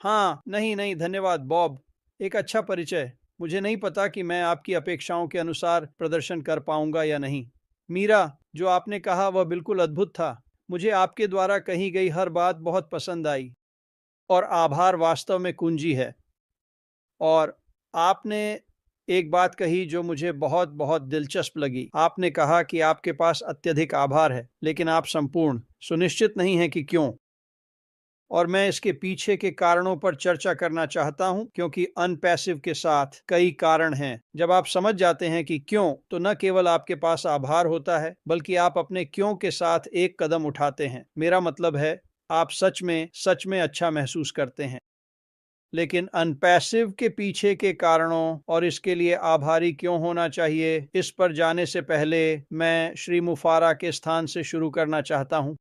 हाँ, नहीं नहीं, धन्यवाद बॉब। एक अच्छा परिचय। मुझे नहीं पता कि मैं आपकी अपेक्षाओं के अनुसार प्रदर्शन कर पाऊंगा या नहीं। मीरा, जो आपने कहा वह बिल्कुल अद्भुत था। मुझे आपके द्वारा कही गई हर बात बहुत पसंद आई और आभार वास्तव में कुंजी है। और आपने एक बात कही जो मुझे बहुत बहुत दिलचस्प लगी। आपने कहा कि आपके पास अत्यधिक आभार है, लेकिन आप संपूर्ण सुनिश्चित नहीं हैं कि क्यों। और मैं इसके पीछे के कारणों पर चर्चा करना चाहता हूं, क्योंकि अनपैसिव के साथ कई कारण हैं। जब आप समझ जाते हैं कि क्यों, तो न केवल आपके पास आभार होता है, बल्कि आप अपने क्यों के साथ एक कदम उठाते हैं। मेरा मतलब है, आप सच में अच्छा महसूस करते हैं। लेकिन अनपैसिव के पीछे के कारणों और इसके लिए आभारी क्यों होना चाहिए, इस पर जाने से पहले मैं श्री मुफारा के स्थान से शुरू करना चाहता हूं।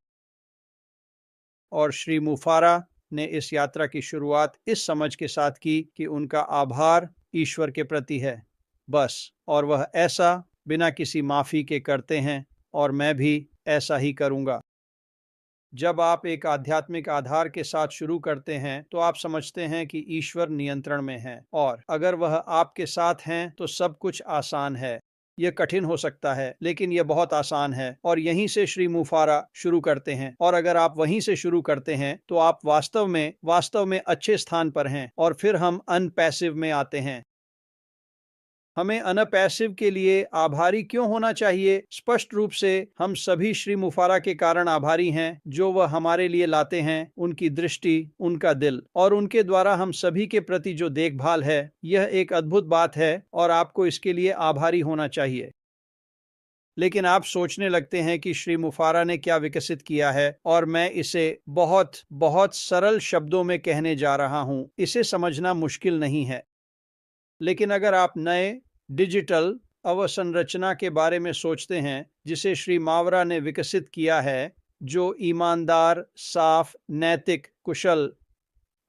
और श्री मुफारा ने इस यात्रा की शुरुआत इस समझ के साथ की कि उनका आभार ईश्वर के प्रति है, बस। और वह ऐसा बिना किसी माफ़ी के करते हैं, और मैं भी ऐसा ही करूँगा। जब आप एक आध्यात्मिक आधार के साथ शुरू करते हैं, तो आप समझते हैं कि ईश्वर नियंत्रण में है, और अगर वह आपके साथ हैं तो सब कुछ आसान है। यह कठिन हो सकता है, लेकिन यह बहुत आसान है, और यहीं से श्री मुफारा शुरू करते हैं। और अगर आप वहीं से शुरू करते हैं, तो आप वास्तव में अच्छे स्थान पर हैं। और फिर हम अनपैसिव में आते हैं। हमें अनपैसिव के लिए आभारी क्यों होना चाहिए? स्पष्ट रूप से हम सभी श्री मुफारा के कारण आभारी हैं, जो वह हमारे लिए लाते हैं, उनकी दृष्टि, उनका दिल, और उनके द्वारा हम सभी के प्रति जो देखभाल है। यह एक अद्भुत बात है, और आपको इसके लिए आभारी होना चाहिए। लेकिन आप सोचने लगते हैं कि श्री मुफारा ने क्या विकसित किया है, और मैं इसे बहुत बहुत सरल शब्दों में कहने जा रहा हूं। इसे समझना मुश्किल नहीं है। लेकिन अगर आप नए डिजिटल अवसंरचना के बारे में सोचते हैं, जिसे श्री मावरा ने विकसित किया है, जो ईमानदार, साफ, नैतिक, कुशल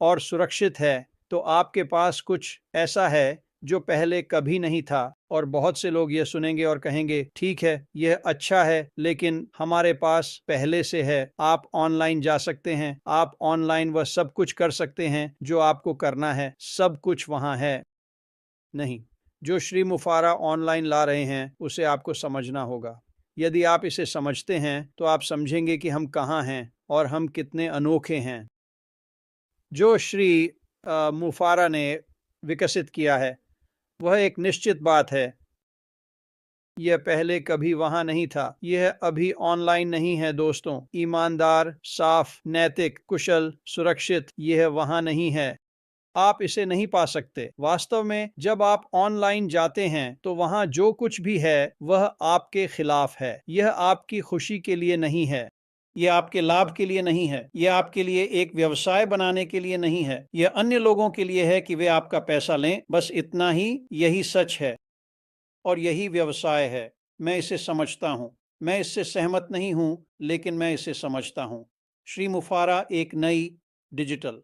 और सुरक्षित है, तो आपके पास कुछ ऐसा है जो पहले कभी नहीं था। और बहुत से लोग यह सुनेंगे और कहेंगे, ठीक है, यह अच्छा है, लेकिन हमारे पास पहले से है। आप ऑनलाइन जा सकते हैं, आप ऑनलाइन वह सब कुछ कर सकते हैं जो आपको करना है, सब कुछ वहाँ है। नहीं, जो श्री मुफारा ऑनलाइन ला रहे हैं, उसे आपको समझना होगा। यदि आप इसे समझते हैं, तो आप समझेंगे कि हम कहाँ हैं और हम कितने अनोखे हैं। जो श्री मुफारा ने विकसित किया है, वह एक निश्चित बात है। यह पहले कभी वहाँ नहीं था। यह अभी ऑनलाइन नहीं है दोस्तों। ईमानदार, साफ, नैतिक, कुशल, सुरक्षित, यह वहाँ नहीं है। आप इसे नहीं पा सकते। वास्तव में जब आप ऑनलाइन जाते हैं, तो वहाँ जो कुछ भी है वह आपके खिलाफ है। यह आपकी खुशी के लिए नहीं है। यह आपके लाभ के लिए नहीं है। यह आपके लिए एक व्यवसाय बनाने के लिए नहीं है। यह अन्य लोगों के लिए है कि वे आपका पैसा लें, बस इतना ही। यही सच है और यही व्यवसाय है। मैं इसे समझता हूँ। मैं इससे सहमत नहीं हूँ, लेकिन मैं इसे समझता हूँ। श्री मुफारा एक नई डिजिटल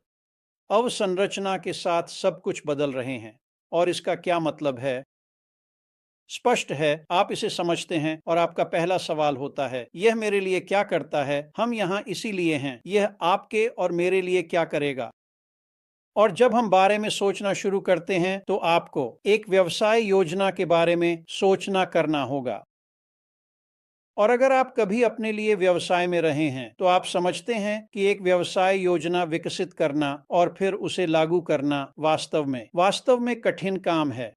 अवसंरचना के साथ सब कुछ बदल रहे हैं। और इसका क्या मतलब है? स्पष्ट है, आप इसे समझते हैं, और आपका पहला सवाल होता है, यह मेरे लिए क्या करता है? हम यहाँ इसीलिए हैं। यह आपके और मेरे लिए क्या करेगा? और जब हम बारे में सोचना शुरू करते हैं, तो आपको एक व्यवसाय योजना के बारे में सोचना करना होगा। और अगर आप कभी अपने लिए व्यवसाय में रहे हैं, तो आप समझते हैं कि एक व्यवसाय योजना विकसित करना और फिर उसे लागू करना वास्तव में कठिन काम है।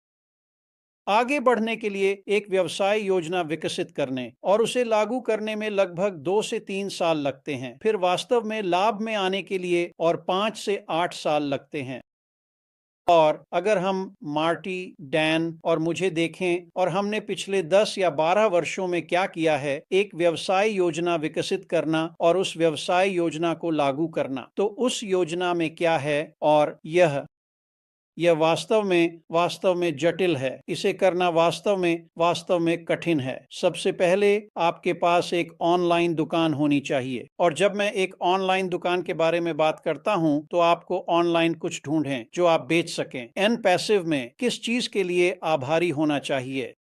आगे बढ़ने के लिए एक व्यवसाय योजना विकसित करने और उसे लागू करने में लगभग 2 से 3 साल लगते हैं। फिर वास्तव में लाभ में आने के लिए और 5 से 8 साल लगते हैं। और अगर हम मार्टी, डैन और मुझे देखें, और हमने पिछले 10 या 12 वर्षों में क्या किया है, एक व्यवसाय योजना विकसित करना और उस व्यवसाय योजना को लागू करना, तो उस योजना में क्या है, और यह वास्तव में जटिल है। इसे करना वास्तव में कठिन है। सबसे पहले आपके पास एक ऑनलाइन दुकान होनी चाहिए। और जब मैं एक ऑनलाइन दुकान के बारे में बात करता हूं, तो आपको ऑनलाइन कुछ ढूंढें जो आप बेच सकें। एन पैसिव में किस चीज के लिए आभारी होना चाहिए?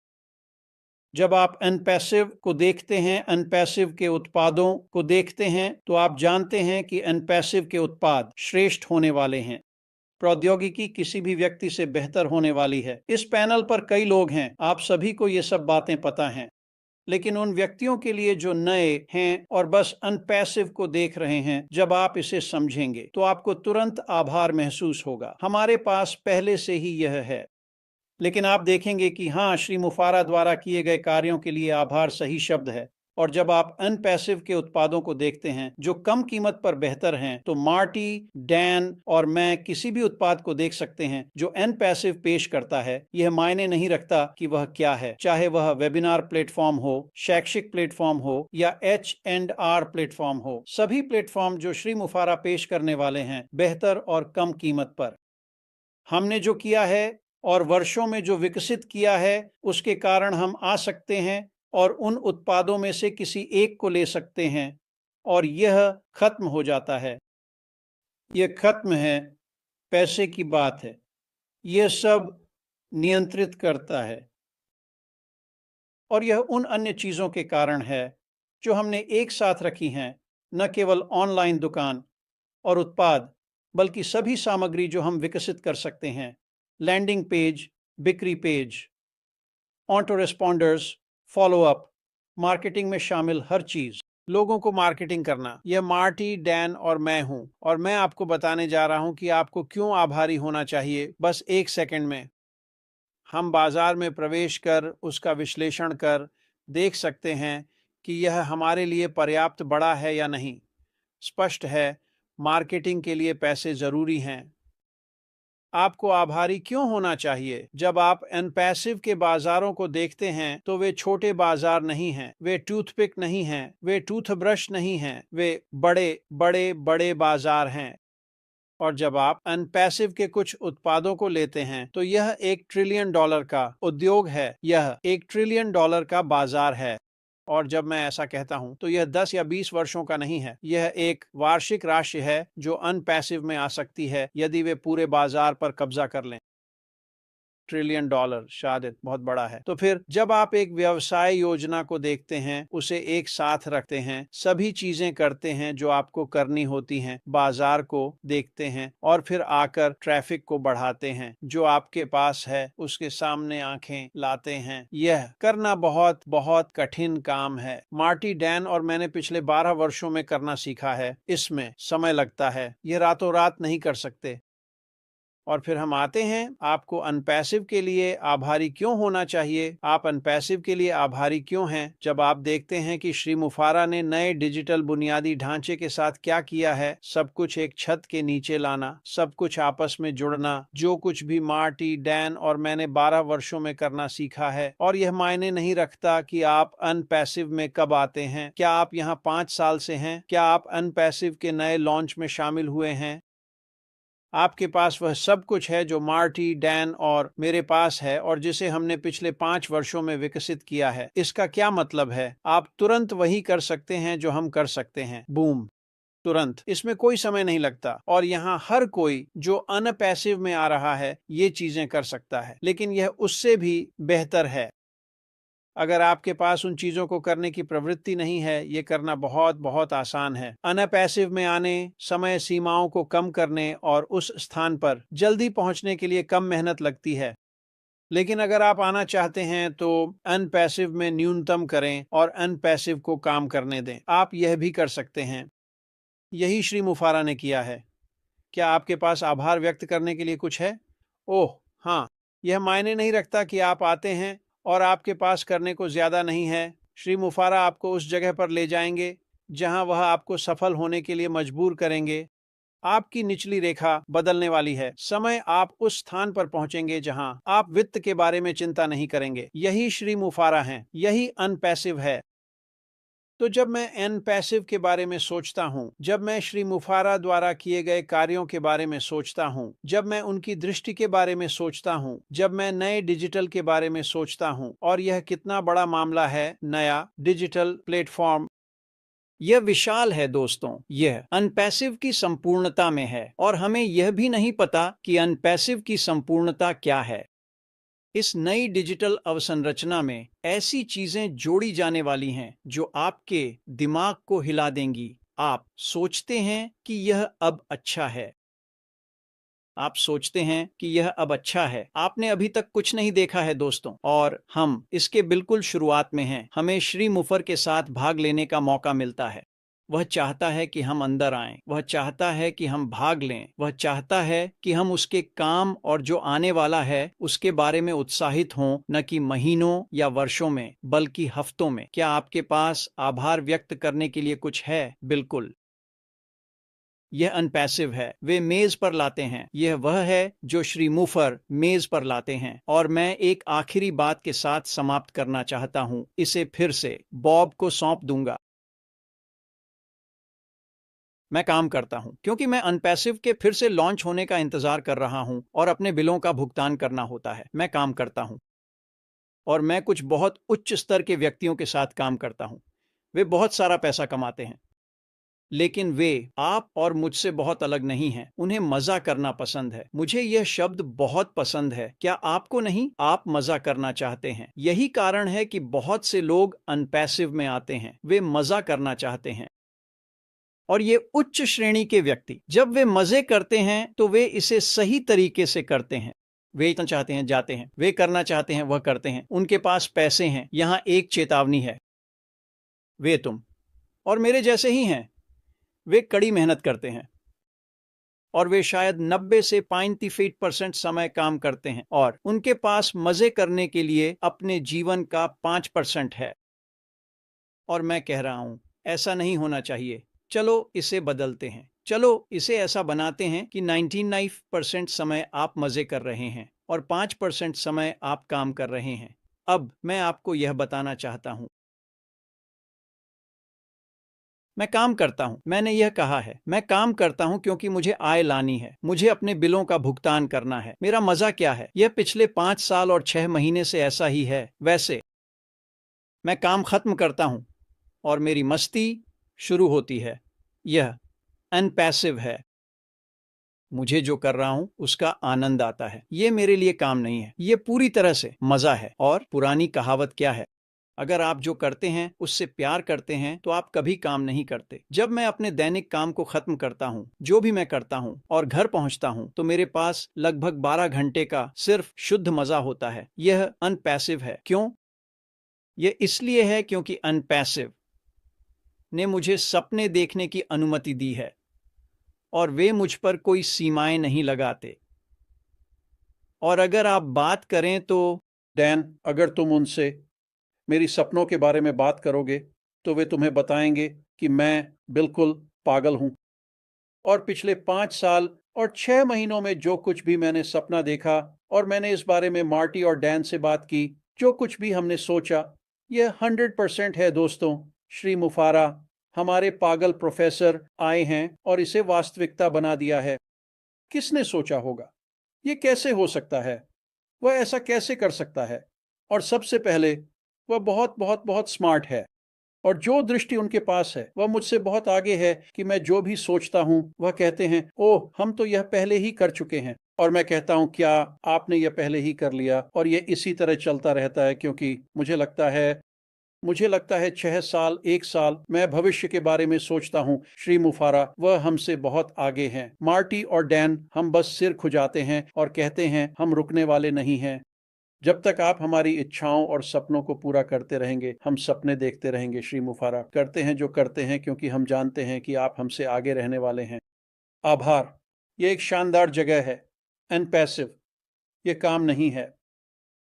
जब आप अनपैसिव को देखते हैं, अनपैसिव के उत्पादों को देखते हैं, तो आप जानते हैं कि अनपैसिव के उत्पाद श्रेष्ठ होने वाले हैं। प्रौद्योगिकी किसी भी व्यक्ति से बेहतर होने वाली है। इस पैनल पर कई लोग हैं, आप सभी को ये सब बातें पता हैं। लेकिन उन व्यक्तियों के लिए जो नए हैं और बस अनपैसिव को देख रहे हैं, जब आप इसे समझेंगे तो आपको तुरंत आभार महसूस होगा। हमारे पास पहले से ही यह है। लेकिन आप देखेंगे कि हाँ, श्री मुफारा द्वारा किए गए कार्यों के लिए आभार सही शब्द है। और जब आप अनपैसिव के उत्पादों को देखते हैं जो कम कीमत पर बेहतर हैं, तो मार्टी, डैन और मैं किसी भी उत्पाद को देख सकते हैं जो अनपैसिव पेश करता है। यह मायने नहीं रखता कि वह क्या है, चाहे वह वेबिनार प्लेटफॉर्म हो, शैक्षिक प्लेटफॉर्म हो या H&R प्लेटफॉर्म हो। सभी प्लेटफॉर्म जो श्री मुफारा पेश करने वाले हैं, बेहतर और कम कीमत पर। हमने जो किया है और वर्षों में जो विकसित किया है, उसके कारण हम आ सकते हैं और उन उत्पादों में से किसी एक को ले सकते हैं और यह खत्म हो जाता है। यह खत्म है, पैसे की बात है। यह सब नियंत्रित करता है और यह उन अन्य चीज़ों के कारण है जो हमने एक साथ रखी हैं, न केवल ऑनलाइन दुकान और उत्पाद, बल्कि सभी सामग्री जो हम विकसित कर सकते हैं। लैंडिंग पेज, बिक्री page, auto responders, follow up, marketing में शामिल हर चीज। लोगों को मार्केटिंग करना, यह मार्टी, डैन और मैं हूं, और मैं आपको बताने जा रहा हूं कि आपको क्यों आभारी होना चाहिए। बस एक सेकंड में हम बाजार में प्रवेश कर उसका विश्लेषण कर देख सकते हैं कि यह हमारे लिए पर्याप्त बड़ा है या नहीं। स्पष्ट है, मार्केटिंग के लिए पैसे जरूरी हैं। आपको आभारी क्यों होना चाहिए? जब आप एनपैसिव के बाजारों को देखते हैं तो वे छोटे बाजार नहीं हैं, वे टूथपिक नहीं हैं, वे टूथब्रश नहीं हैं, वे बड़े बड़े बड़े बाजार हैं। और जब आप अनपैसिव के कुछ उत्पादों को लेते हैं तो यह $1 ट्रिलियन का उद्योग है, यह $1 ट्रिलियन का बाजार है। और जब मैं ऐसा कहता हूं तो यह 10 या 20 वर्षों का नहीं है, यह एक वार्षिक राशि है जो अनपैसिव में आ सकती है यदि वे पूरे बाजार पर कब्जा कर लें। $1 ट्रिलियन शायद बहुत बड़ा है। तो फिर जब आप एक व्यवसाय योजना को देखते हैं, उसे एक साथ रखते हैं, सभी चीजें करते हैं जो आपको करनी होती हैं, बाजार को देखते हैं और फिर आकर ट्रैफिक को बढ़ाते हैं, जो आपके पास है उसके सामने आंखें लाते हैं, यह करना बहुत बहुत कठिन काम है। मार्टी, डैन और मैंने पिछले 12 वर्षों में करना सीखा है। इसमें समय लगता है, यह रातों रात नहीं कर सकते। और फिर हम आते हैं, आपको अनपैसिव के लिए आभारी क्यों होना चाहिए? आप अनपैसिव के लिए आभारी क्यों हैं? जब आप देखते हैं कि श्री मुफारा ने नए डिजिटल बुनियादी ढांचे के साथ क्या किया है, सब कुछ एक छत के नीचे लाना, सब कुछ आपस में जुड़ना, जो कुछ भी मार्टी, डैन और मैंने 12 वर्षों में करना सीखा है। और यह मायने नहीं रखता कि आप अनपैसिव में कब आते हैं। क्या आप यहाँ 5 साल से हैं? क्या आप अनपैसिव के नए लॉन्च में शामिल हुए हैं? आपके पास वह सब कुछ है जो मार्टी, डैन और मेरे पास है और जिसे हमने पिछले 5 वर्षों में विकसित किया है। इसका क्या मतलब है? आप तुरंत वही कर सकते हैं जो हम कर सकते हैं। बूम, तुरंत। इसमें कोई समय नहीं लगता और यहाँ हर कोई जो अनपैसिव में आ रहा है ये चीजें कर सकता है, लेकिन यह उससे भी बेहतर है। अगर आपके पास उन चीजों को करने की प्रवृत्ति नहीं है, ये करना बहुत बहुत आसान है। अनपैसिव में आने, समय सीमाओं को कम करने और उस स्थान पर जल्दी पहुंचने के लिए कम मेहनत लगती है। लेकिन अगर आप आना चाहते हैं तो अनपैसिव में न्यूनतम करें और अनपैसिव को काम करने दें। आप यह भी कर सकते हैं। यही श्री मुफारा ने किया है। क्या आपके पास आभार व्यक्त करने के लिए कुछ है? ओह हाँ, यह मायने नहीं रखता कि आप आते हैं और आपके पास करने को ज्यादा नहीं है। श्री मुफारा आपको उस जगह पर ले जाएंगे जहां वह आपको सफल होने के लिए मजबूर करेंगे। आपकी निचली रेखा बदलने वाली है। समय आप उस स्थान पर पहुंचेंगे जहां आप वित्त के बारे में चिंता नहीं करेंगे। यही श्री मुफारा है, यही अनपैसिव है। तो जब मैं एनपैसिव के बारे में सोचता हूँ, जब मैं श्री मुफारा द्वारा किए गए कार्यों के बारे में सोचता हूँ, जब मैं उनकी दृष्टि के बारे में सोचता हूँ, जब मैं नए डिजिटल के बारे में सोचता हूँ और यह कितना बड़ा मामला है, नया डिजिटल प्लेटफॉर्म, यह विशाल है दोस्तों। यह अनपैसिव की संपूर्णता में है और हमें यह भी नहीं पता कि अनपैसिव की संपूर्णता क्या है। इस नई डिजिटल अवसंरचना में ऐसी चीजें जोड़ी जाने वाली हैं जो आपके दिमाग को हिला देंगी। आप सोचते हैं कि यह अब अच्छा है, आप सोचते हैं कि यह अब अच्छा है। आपने अभी तक कुछ नहीं देखा है दोस्तों, और हम इसके बिल्कुल शुरुआत में हैं। हमें श्री मुफर के साथ भाग लेने का मौका मिलता है। वह चाहता है कि हम अंदर आएं। वह चाहता है कि हम भाग लें। वह चाहता है कि हम उसके काम और जो आने वाला है उसके बारे में उत्साहित हों, न कि महीनों या वर्षों में, बल्कि हफ्तों में। क्या आपके पास आभार व्यक्त करने के लिए कुछ है? बिल्कुल। यह अनपैसिव है। वे मेज पर लाते हैं। यह वह है जो श्री मुफर मेज पर लाते हैं। और मैं एक आखिरी बात के साथ समाप्त करना चाहता हूं। इसे फिर से बॉब को सौंप दूंगा। मैं काम करता हूं क्योंकि मैं अनपैसिव के फिर से लॉन्च होने का इंतजार कर रहा हूं और अपने बिलों का भुगतान करना होता है। मैं काम करता हूं और मैं कुछ बहुत उच्च स्तर के व्यक्तियों के साथ काम करता हूं। वे बहुत सारा पैसा कमाते हैं, लेकिन वे आप और मुझसे बहुत अलग नहीं हैं। उन्हें मजा करना पसंद है। मुझे यह शब्द बहुत पसंद है। क्या आपको नहीं? आप मजा करना चाहते हैं। यही कारण है कि बहुत से लोग अनपैसिव में आते हैं। वे मजा करना चाहते हैं। और ये उच्च श्रेणी के व्यक्ति जब वे मजे करते हैं तो वे इसे सही तरीके से करते हैं। वे इतना चाहते हैं, जाते हैं। वे करना चाहते हैं, वह करते हैं। उनके पास पैसे हैं। यहां एक चेतावनी है, वे तुम और मेरे जैसे ही हैं। वे कड़ी मेहनत करते हैं और वे शायद 90 से 95% समय काम करते हैं, और उनके पास मजे करने के लिए अपने जीवन का 5% है। और मैं कह रहा हूं, ऐसा नहीं होना चाहिए। चलो इसे बदलते हैं। चलो इसे ऐसा बनाते हैं कि 99% समय आप मजे कर रहे हैं और 5% समय आप काम कर रहे हैं। अब मैं आपको यह बताना चाहता हूं। मैं काम करता हूं। मैंने यह कहा है, मैं काम करता हूं क्योंकि मुझे आय लानी है। मुझे अपने बिलों का भुगतान करना है। मेरा मजा क्या है? यह पिछले 5 साल और 6 महीने से ऐसा ही है। वैसे मैं काम खत्म करता हूं और मेरी मस्ती शुरू होती है। यह अनपैसिव है। मुझे जो कर रहा हूं उसका आनंद आता है। यह मेरे लिए काम नहीं है, यह पूरी तरह से मजा है। और पुरानी कहावत क्या है? अगर आप जो करते हैं उससे प्यार करते हैं तो आप कभी काम नहीं करते। जब मैं अपने दैनिक काम को खत्म करता हूं, जो भी मैं करता हूं, और घर पहुंचता हूं, तो मेरे पास लगभग 12 घंटे का सिर्फ शुद्ध मजा होता है। यह अनपैसिव है। क्यों? यह इसलिए है क्योंकि अनपैसिव ने मुझे सपने देखने की अनुमति दी है और वे मुझ पर कोई सीमाएं नहीं लगाते। और अगर आप बात करें तो डैन, अगर तुम उनसे मेरी सपनों के बारे में बात करोगे तो वे तुम्हें बताएंगे कि मैं बिल्कुल पागल हूं। और पिछले 5 साल और 6 महीनों में जो कुछ भी मैंने सपना देखा, और मैंने इस बारे में मार्टी और डैन से बात की, जो कुछ भी हमने सोचा, यह 100% है दोस्तों। श्री मुफारा, हमारे पागल प्रोफेसर आए हैं और इसे वास्तविकता बना दिया है। किसने सोचा होगा? ये कैसे हो सकता है? वह ऐसा कैसे कर सकता है? और सबसे पहले, वह बहुत बहुत बहुत स्मार्ट है, और जो दृष्टि उनके पास है वह मुझसे बहुत आगे है कि मैं जो भी सोचता हूं वह कहते हैं, ओह हम तो यह पहले ही कर चुके हैं। और मैं कहता हूं, क्या आपने यह पहले ही कर लिया? और यह इसी तरह चलता रहता है, क्योंकि मुझे लगता है 6 साल, 1 साल मैं भविष्य के बारे में सोचता हूं। श्री मुफारा, वह हमसे बहुत आगे हैं। मार्टी और डैन, हम बस सिर खुजाते हैं और कहते हैं हम रुकने वाले नहीं हैं। जब तक आप हमारी इच्छाओं और सपनों को पूरा करते रहेंगे, हम सपने देखते रहेंगे। श्री मुफारा, करते हैं जो करते हैं क्योंकि हम जानते हैं कि आप हमसे आगे रहने वाले हैं। आभार। ये एक शानदार जगह है। अनपैसिव, ये काम नहीं है।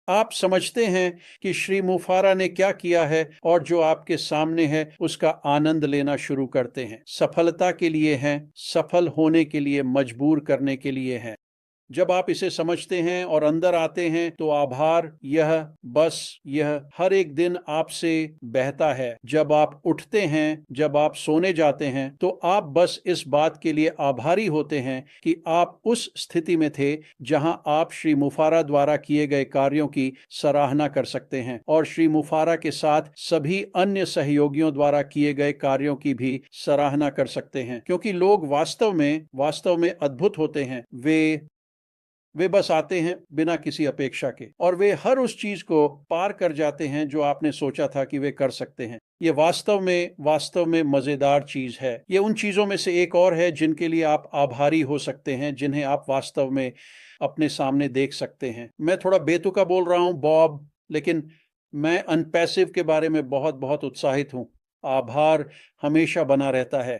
आप समझते हैं कि श्री मुफारा ने क्या किया है, और जो आपके सामने है उसका आनंद लेना शुरू करते हैं। सफलता के लिए हैं, सफल होने के लिए मजबूर करने के लिए हैं। जब आप इसे समझते हैं और अंदर आते हैं तो आभार, यह हर एक दिन आपसे बहता है। जब आप उठते हैं, जब आप सोने जाते हैं, तो आप बस इस बात के लिए आभारी होते हैं कि आप उस स्थिति में थे जहां आप श्री मुफारा द्वारा किए गए कार्यों की सराहना कर सकते हैं, और श्री मुफारा के साथ सभी अन्य सहयोगियों द्वारा किए गए कार्यों की भी सराहना कर सकते हैं, क्योंकि लोग वास्तव में अद्भुत होते हैं। वे वे बस आते हैं बिना किसी अपेक्षा के, और वे हर उस चीज को पार कर जाते हैं जो आपने सोचा था कि वे कर सकते हैं। ये वास्तव में मजेदार चीज है। ये उन चीजों में से एक और है जिनके लिए आप आभारी हो सकते हैं, जिन्हें आप वास्तव में अपने सामने देख सकते हैं। मैं थोड़ा बेतुका बोल रहा हूं बॉब, लेकिन मैं अनपैसिव के बारे में बहुत बहुत उत्साहित हूं। आभार हमेशा बना रहता है।